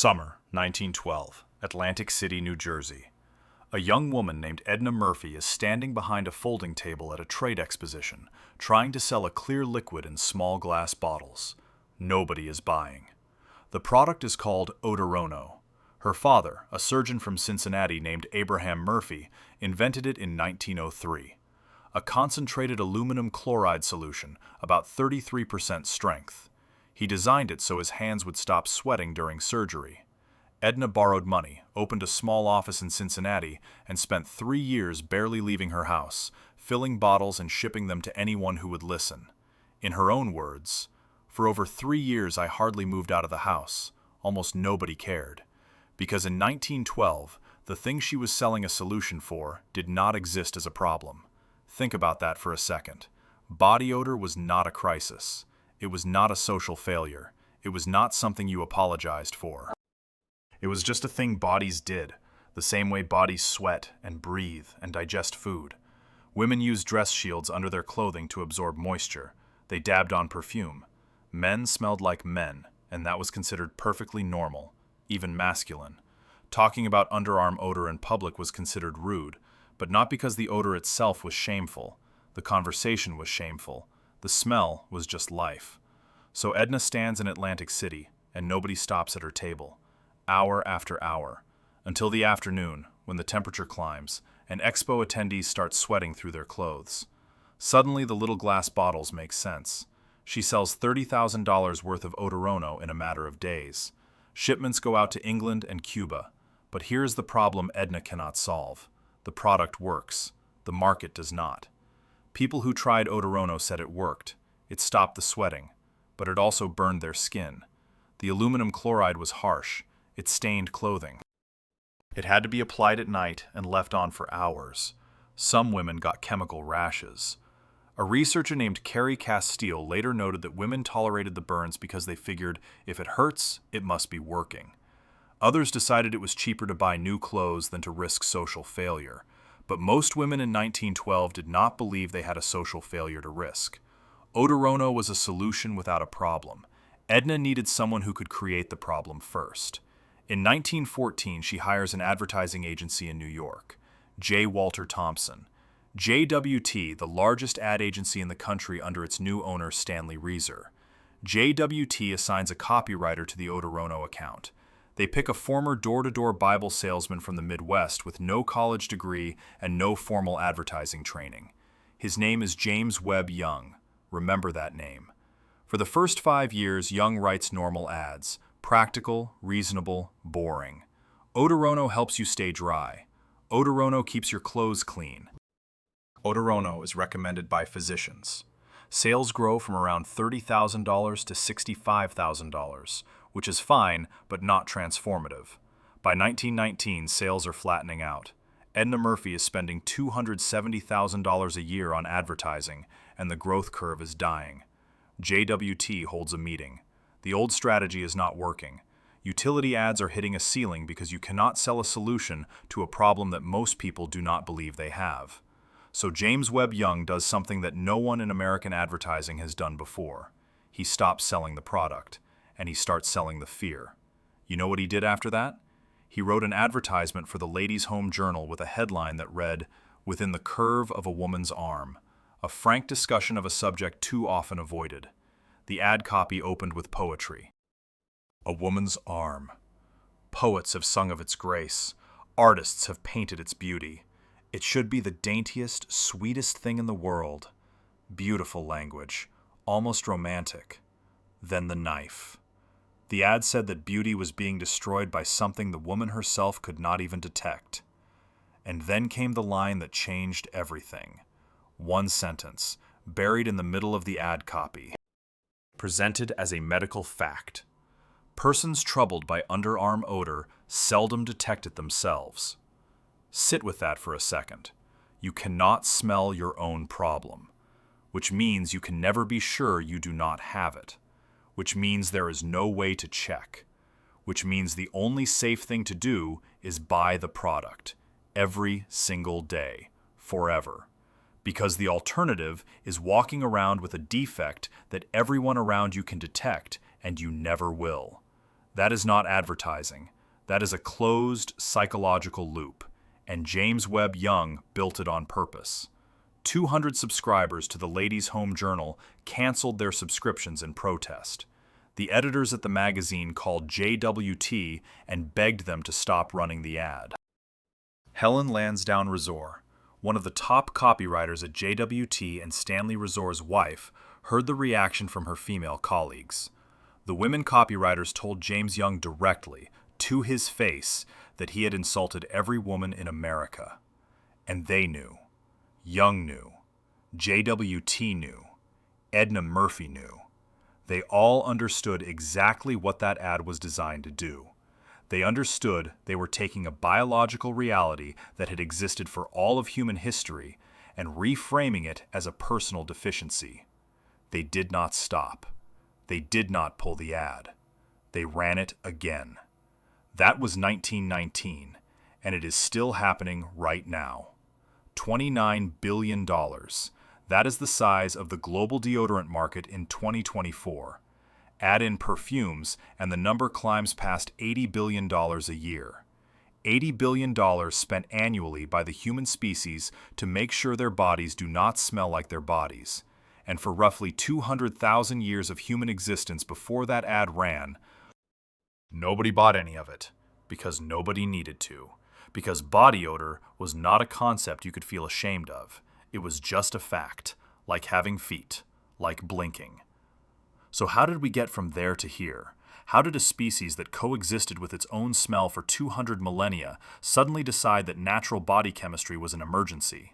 Summer, 1912, Atlantic City, New Jersey. A young woman named Edna Murphy is standing behind a folding table at a trade exposition, trying to sell a clear liquid in small glass bottles. Nobody is buying. The product is called Odorono. Her father, a surgeon from Cincinnati named Abraham Murphy, invented it in 1903. A concentrated aluminum chloride solution, about 33% strength. He designed it so his hands would stop sweating during surgery. Edna borrowed money, opened a small office in Cincinnati, and spent 3 years barely leaving her house, filling bottles and shipping them to anyone who would listen. In her own words, "For over 3 years I hardly moved out of the house. Almost nobody cared." Because in 1912, the thing she was selling a solution for did not exist as a problem. Think about that for a second. Body odor was not a crisis. It was not a social failure. It was not something you apologized for. It was just a thing bodies did, the same way bodies sweat and breathe and digest food. Women used dress shields under their clothing to absorb moisture. They dabbed on perfume. Men smelled like men, and that was considered perfectly normal, even masculine. Talking about underarm odor in public was considered rude, but not because the odor itself was shameful. The conversation was shameful. The smell was just life. So Edna stands in Atlantic City, and nobody stops at her table. Hour after hour, until the afternoon, when the temperature climbs, and expo attendees start sweating through their clothes. Suddenly, the little glass bottles make sense. She sells $30,000 worth of Odorono in a matter of days. Shipments go out to England and Cuba. But here's the problem Edna cannot solve. The product works. The market does not. People who tried Odorono said it worked. It stopped the sweating. But it also burned their skin. The aluminum chloride was harsh. It stained clothing. It had to be applied at night and left on for hours. Some women got chemical rashes. A researcher named Carrie Castile later noted that women tolerated the burns because they figured if it hurts, it must be working. Others decided it was cheaper to buy new clothes than to risk social failure. But most women in 1912 did not believe they had a social failure to risk. Odorono was a solution without a problem. Edna needed someone who could create the problem first. In 1914, she hires an advertising agency in New York, J. Walter Thompson. JWT, the largest ad agency in the country under its new owner Stanley Reeser. JWT assigns a copywriter to the Odorono account. They pick a former door-to-door Bible salesman from the Midwest with no college degree and no formal advertising training. His name is James Webb Young. Remember that name. For the first 5 years, Young writes normal ads. Practical, reasonable, boring. Odorono helps you stay dry. Odorono keeps your clothes clean. Odorono is recommended by physicians. Sales grow from around $30,000 to $65,000, which is fine but not transformative. By 1919, sales are flattening out. Edna Murphy is spending $270,000 a year on advertising, and the growth curve is dying. JWT holds a meeting. The old strategy is not working. Utility ads are hitting a ceiling because you cannot sell a solution to a problem that most people do not believe they have. So James Webb Young does something that no one in American advertising has done before. He stops selling the product, and he starts selling the fear. You know what he did after that? He wrote an advertisement for the Ladies' Home Journal with a headline that read, "Within the curve of a woman's arm," a frank discussion of a subject too often avoided. The ad copy opened with poetry. A woman's arm. Poets have sung of its grace. Artists have painted its beauty. It should be the daintiest, sweetest thing in the world. Beautiful language, almost romantic. Then the knife. The ad said that beauty was being destroyed by something the woman herself could not even detect. And then came the line that changed everything. One sentence, buried in the middle of the ad copy. Presented as a medical fact. Persons troubled by underarm odor seldom detect it themselves. Sit with that for a second. You cannot smell your own problem, which means you can never be sure you do not have it, which means there is no way to check, which means the only safe thing to do is buy the product, every single day, forever. Because the alternative is walking around with a defect that everyone around you can detect and you never will. That is not advertising. That is a closed psychological loop, and James Webb Young built it on purpose. 200 subscribers to the Ladies' Home Journal canceled their subscriptions in protest. The editors at the magazine called JWT and begged them to stop running the ad. Helen Lansdowne Resor, one of the top copywriters at JWT and Stanley Resor's wife, heard the reaction from her female colleagues. The women copywriters told James Young directly, to his face, that he had insulted every woman in America. And they knew. Young knew. JWT knew. Edna Murphy knew. They all understood exactly what that ad was designed to do. They understood they were taking a biological reality that had existed for all of human history and reframing it as a personal deficiency. They did not stop. They did not pull the ad. They ran it again. That was 1919, and it is still happening right now. $29 billion. That is the size of the global deodorant market in 2024. Add in perfumes, and the number climbs past $80 billion a year. $80 billion spent annually by the human species to make sure their bodies do not smell like their bodies. And for roughly 200,000 years of human existence before that ad ran, nobody bought any of it, because nobody needed to. Because body odor was not a concept you could feel ashamed of. It was just a fact, like having feet, like blinking. So how did we get from there to here? How did a species that coexisted with its own smell for 200 millennia suddenly decide that natural body chemistry was an emergency?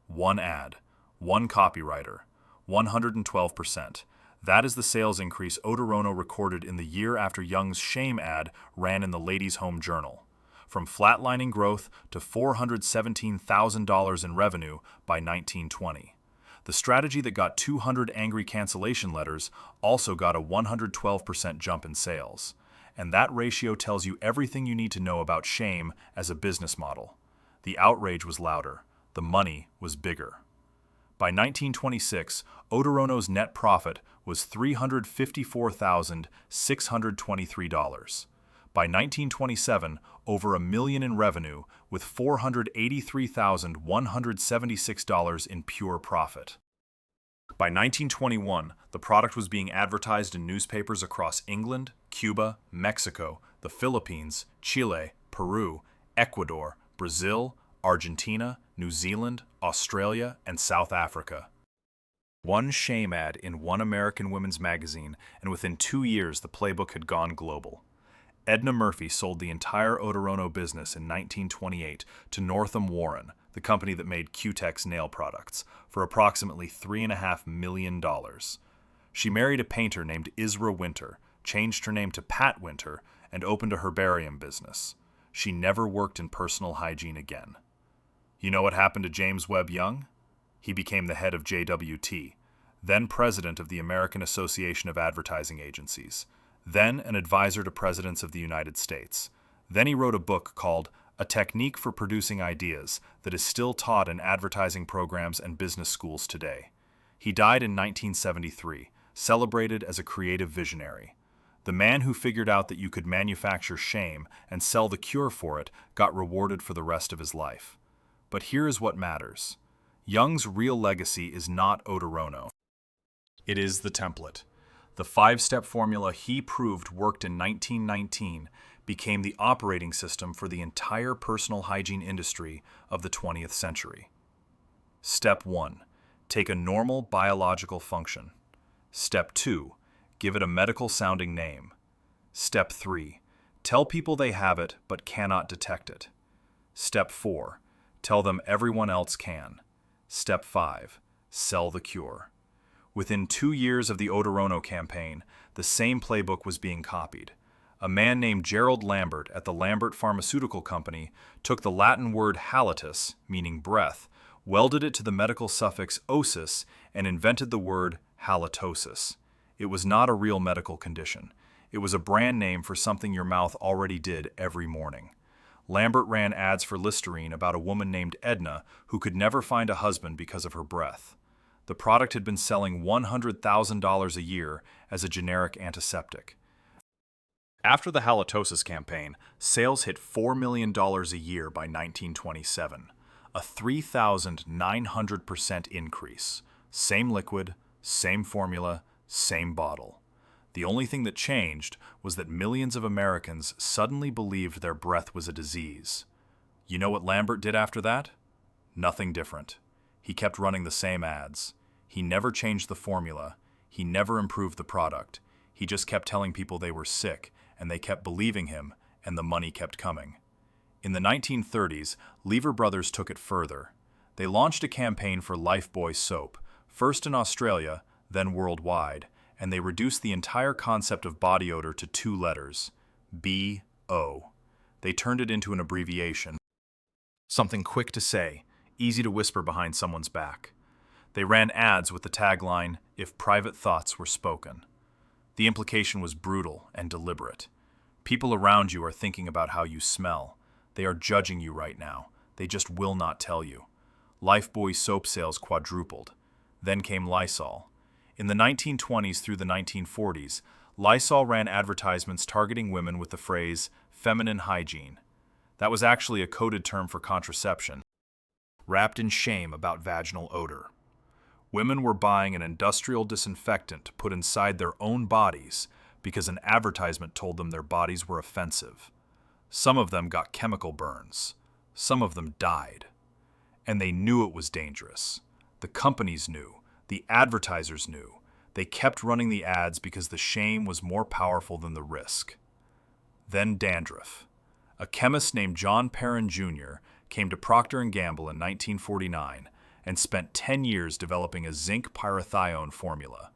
One ad, one copywriter, 112%. That is the sales increase Odor recorded in the year after Young's shame ad ran in the Ladies' Home Journal. From flatlining growth to $417,000 in revenue by 1920. The strategy that got 200 angry cancellation letters also got a 112% jump in sales. And that ratio tells you everything you need to know about shame as a business model. The outrage was louder. The money was bigger. By 1926, Odorono's net profit was $354,623. By 1927, over $1 million in revenue, with $483,176 in pure profit. By 1921, the product was being advertised in newspapers across England, Cuba, Mexico, the Philippines, Chile, Peru, Ecuador, Brazil, Argentina, New Zealand, Australia, and South Africa. One shame ad in one American women's magazine, and within 2 years the playbook had gone global. Edna Murphy sold the entire Odorono business in 1928 to Northam Warren, the company that made Q-Tex nail products, for approximately $3.5 million. She married a painter named Isra Winter, changed her name to Pat Winter, and opened a herbarium business. She never worked in personal hygiene again. You know what happened to James Webb Young? He became the head of JWT, then president of the American Association of Advertising Agencies, then an advisor to presidents of the United States. Then he wrote a book called A Technique for Producing Ideas that is still taught in advertising programs and business schools today. He died in 1973, celebrated as a creative visionary. The man who figured out that you could manufacture shame and sell the cure for it got rewarded for the rest of his life. But here is what matters. Young's real legacy is not Odorono. It is the template. The 5-step formula he proved worked in 1919 became the operating system for the entire personal hygiene industry of the 20th century. Step 1. Take a normal biological function. Step 2. Give it a medical-sounding name. Step 3. Tell people they have it but cannot detect it. Step 4. Tell them everyone else can. Step 5. Sell the cure. Within 2 years of the Odorono campaign, the same playbook was being copied. A man named Gerald Lambert at the Lambert Pharmaceutical Company took the Latin word halitus, meaning breath, welded it to the medical suffix osis, and invented the word halitosis. It was not a real medical condition. It was a brand name for something your mouth already did every morning. Lambert ran ads for Listerine about a woman named Edna who could never find a husband because of her breath. The product had been selling $100,000 a year as a generic antiseptic. After the halitosis campaign, sales hit $4 million a year by 1927, a 3,900% increase. Same liquid, same formula, same bottle. The only thing that changed was that millions of Americans suddenly believed their breath was a disease. You know what Lambert did after that? Nothing different. He kept running the same ads. He never changed the formula. He never improved the product. He just kept telling people they were sick, and they kept believing him, and the money kept coming. In the 1930s, Lever Brothers took it further. They launched a campaign for Lifebuoy soap, first in Australia, then worldwide, and they reduced the entire concept of body odor to 2 letters, B-O. They turned it into an abbreviation. Something quick to say, easy to whisper behind someone's back. They ran ads with the tagline, "If private thoughts were spoken." The implication was brutal and deliberate. People around you are thinking about how you smell. They are judging you right now. They just will not tell you. Lifebuoy soap sales quadrupled. Then came Lysol. In the 1920s through the 1940s, Lysol ran advertisements targeting women with the phrase, "feminine hygiene." That was actually a coded term for contraception, wrapped in shame about vaginal odor. Women were buying an industrial disinfectant to put inside their own bodies because an advertisement told them their bodies were offensive. Some of them got chemical burns. Some of them died. And they knew it was dangerous. The companies knew. The advertisers knew. They kept running the ads because the shame was more powerful than the risk. Then dandruff. A chemist named John Perrin Jr. came to Procter & Gamble in 1949 and spent 10 years developing a zinc pyrithione formula.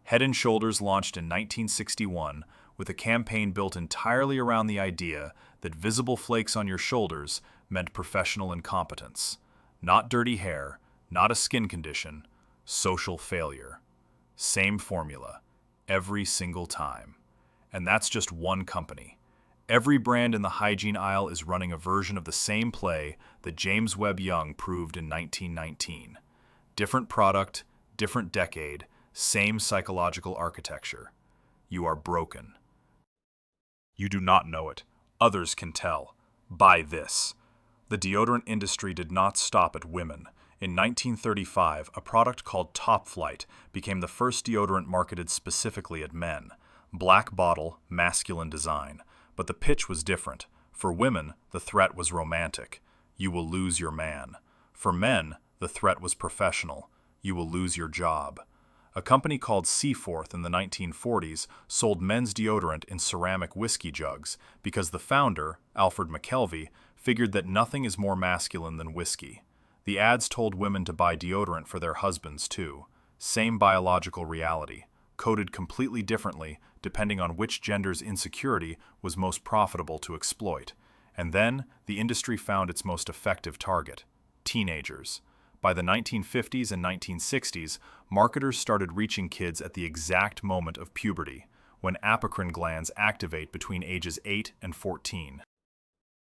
Head & Shoulders launched in 1961 with a campaign built entirely around the idea that visible flakes on your shoulders meant professional incompetence. Not dirty hair, not a skin condition, social failure. Same formula, every single time. And that's just one company. Every brand in the hygiene aisle is running a version of the same play that James Webb Young proved in 1919. Different product, different decade, same psychological architecture. You are broken. You do not know it. Others can tell. Buy this. The deodorant industry did not stop at women. In 1935, a product called Top Flight became the first deodorant marketed specifically at men. Black bottle, masculine design. But the pitch was different. For women, the threat was romantic. You will lose your man. For men, the threat was professional. You will lose your job. A company called Seaforth in the 1940s sold men's deodorant in ceramic whiskey jugs because the founder, Alfred McKelvey, figured that nothing is more masculine than whiskey. The ads told women to buy deodorant for their husbands too. Same biological reality, coded completely differently depending on which gender's insecurity was most profitable to exploit. And then, the industry found its most effective target: teenagers. By the 1950s and 1960s, marketers started reaching kids at the exact moment of puberty, when apocrine glands activate between ages 8 and 14.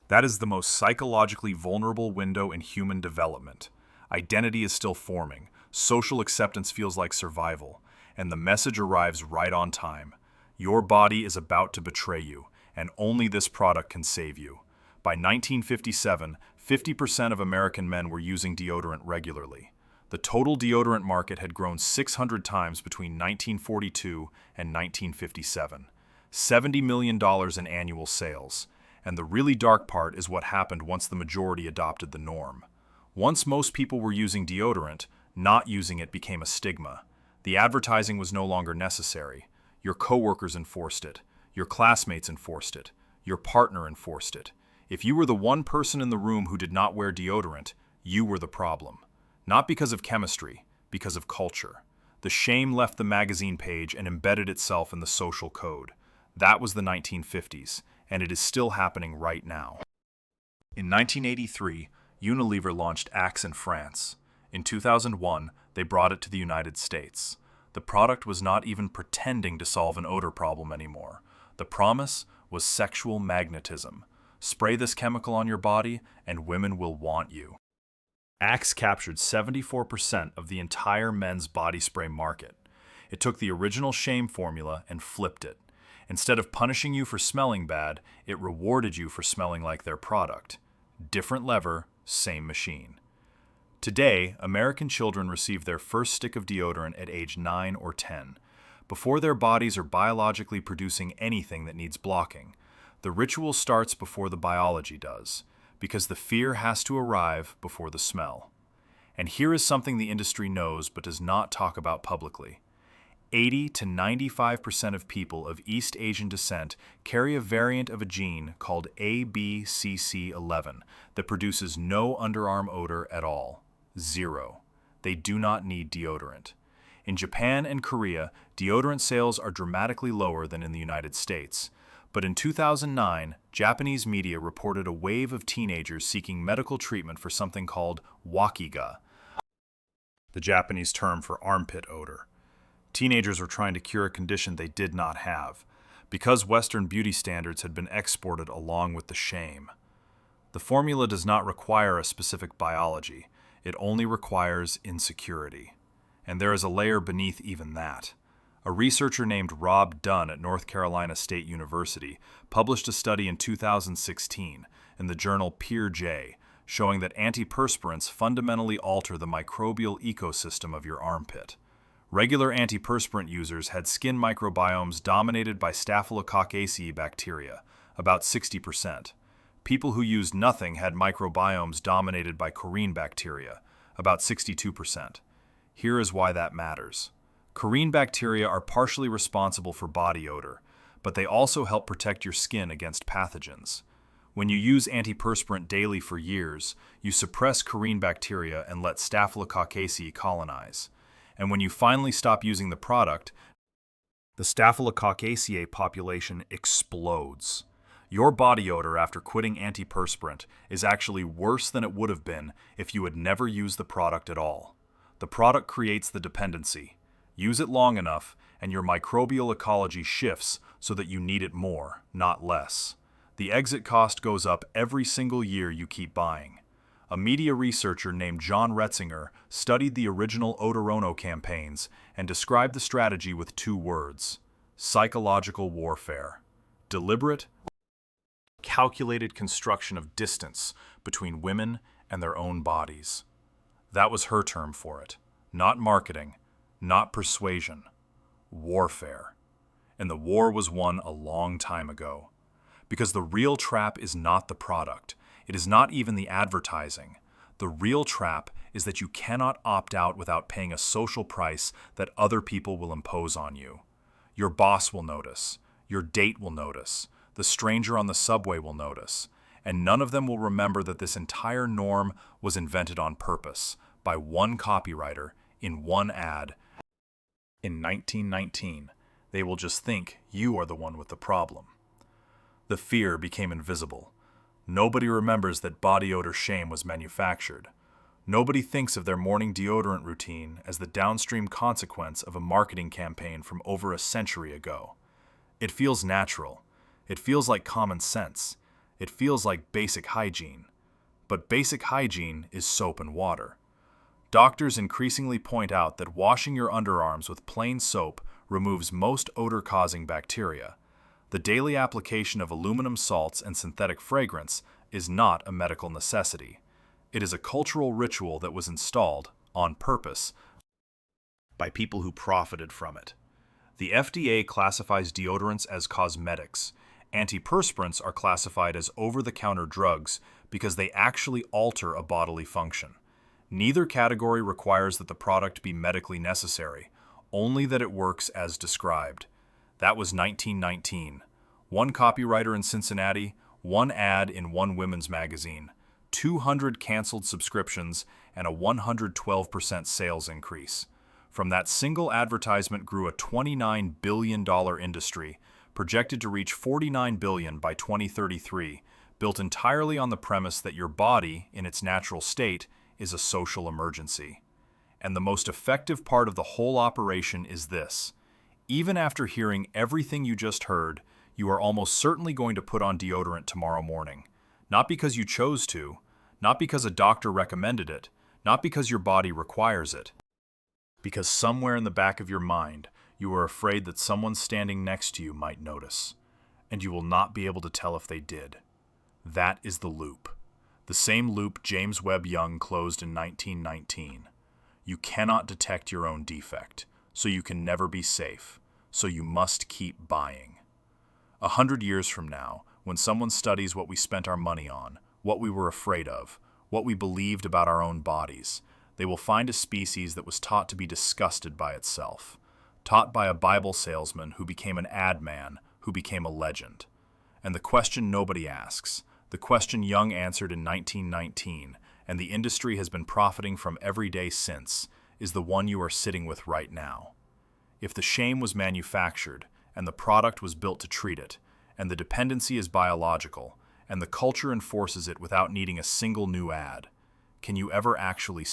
That is the most psychologically vulnerable window in human development. Identity is still forming, social acceptance feels like survival, and the message arrives right on time. Your body is about to betray you, and only this product can save you. By 1957, 50% of American men were using deodorant regularly. The total deodorant market had grown 600 times between 1942 and 1957. $70 million in annual sales. And the really dark part is what happened once the majority adopted the norm. Once most people were using deodorant, not using it became a stigma. The advertising was no longer necessary. Your coworkers enforced it. Your classmates enforced it. Your partner enforced it. If you were the one person in the room who did not wear deodorant, you were the problem. Not because of chemistry, because of culture. The shame left the magazine page and embedded itself in the social code. That was the 1950s, and it is still happening right now. In 1983, Unilever launched Axe in France. In 2001, they brought it to the United States. The product was not even pretending to solve an odor problem anymore. The promise was sexual magnetism. Spray this chemical on your body, and women will want you. Axe captured 74% of the entire men's body spray market. It took the original shame formula and flipped it. Instead of punishing you for smelling bad, it rewarded you for smelling like their product. Different lever, same machine. Today, American children receive their first stick of deodorant at age 9 or 10, before their bodies are biologically producing anything that needs blocking. The ritual starts before the biology does, because the fear has to arrive before the smell. And here is something the industry knows but does not talk about publicly. 80 to 95% of people of East Asian descent carry a variant of a gene called ABCC11 that produces no underarm odor at all. Zero. They do not need deodorant. In Japan and Korea, deodorant sales are dramatically lower than in the United States. But in 2009, Japanese media reported a wave of teenagers seeking medical treatment for something called wakiga, the Japanese term for armpit odor. Teenagers were trying to cure a condition they did not have, because Western beauty standards had been exported along with the shame. The formula does not require a specific biology, it only requires insecurity. And there is a layer beneath even that. A researcher named Rob Dunn at North Carolina State University published a study in 2016 in the journal Peer J, showing that antiperspirants fundamentally alter the microbial ecosystem of your armpit. Regular antiperspirant users had skin microbiomes dominated by Staphylococcaceae bacteria, about 60%. People who used nothing had microbiomes dominated by Corine bacteria, about 62%. Here is why that matters. Corine bacteria are partially responsible for body odor, but they also help protect your skin against pathogens. When you use antiperspirant daily for years, you suppress Corine bacteria and let Staphylococcaceae colonize. And when you finally stop using the product, the Staphylococcaceae population explodes. Your body odor after quitting antiperspirant is actually worse than it would have been if you had never used the product at all. The product creates the dependency. Use it long enough, and your microbial ecology shifts so that you need it more, not less. The exit cost goes up every single year you keep buying. A media researcher named John Retzinger studied the original Odorono campaigns and described the strategy with 2 words: psychological warfare. Deliberate, calculated construction of distance between women and their own bodies. That was her term for it. Not marketing, not persuasion. Warfare. And the war was won a long time ago. Because the real trap is not the product. It is not even the advertising. The real trap is that you cannot opt out without paying a social price that other people will impose on you. Your boss will notice. Your date will notice. The stranger on the subway will notice. And none of them will remember that this entire norm was invented on purpose by one copywriter in one ad in 1919. They will just think you are the one with the problem. The fear became invisible. Nobody remembers that body odor shame was manufactured. Nobody thinks of their morning deodorant routine as the downstream consequence of a marketing campaign from over a century ago. It feels natural. It feels like common sense. It feels like basic hygiene. But basic hygiene is soap and water. Doctors increasingly point out that washing your underarms with plain soap removes most odor-causing bacteria. The daily application of aluminum salts and synthetic fragrance is not a medical necessity. It is a cultural ritual that was installed, on purpose, by people who profited from it. The FDA classifies deodorants as cosmetics. Antiperspirants are classified as over-the-counter drugs because they actually alter a bodily function. Neither category requires that the product be medically necessary, only that it works as described. That was 1919. One copywriter in Cincinnati, one ad in one women's magazine, 200 canceled subscriptions, and a 112% sales increase. From that single advertisement grew a $29 billion industry, projected to reach $49 billion by 2033, built entirely on the premise that your body, in its natural state, is a social emergency. And the most effective part of the whole operation is this. Even after hearing everything you just heard, you are almost certainly going to put on deodorant tomorrow morning. Not because you chose to, not because a doctor recommended it, not because your body requires it. Because somewhere in the back of your mind, You are afraid that someone standing next to you might notice, and you will not be able to tell if they did. That is the loop. The same loop James Webb Young closed in 1919. You cannot detect your own defect, so you can never be safe, so you must keep buying. 100 years from now, when someone studies what we spent our money on, what we were afraid of, what we believed about our own bodies, they will find a species that was taught to be disgusted by itself, taught by a Bible salesman who became an ad man, who became a legend. And the question nobody asks, the question Young answered in 1919, and the industry has been profiting from every day since, is the one you are sitting with right now. If the shame was manufactured, and the product was built to treat it, and the dependency is biological, and the culture enforces it without needing a single new ad, can you ever actually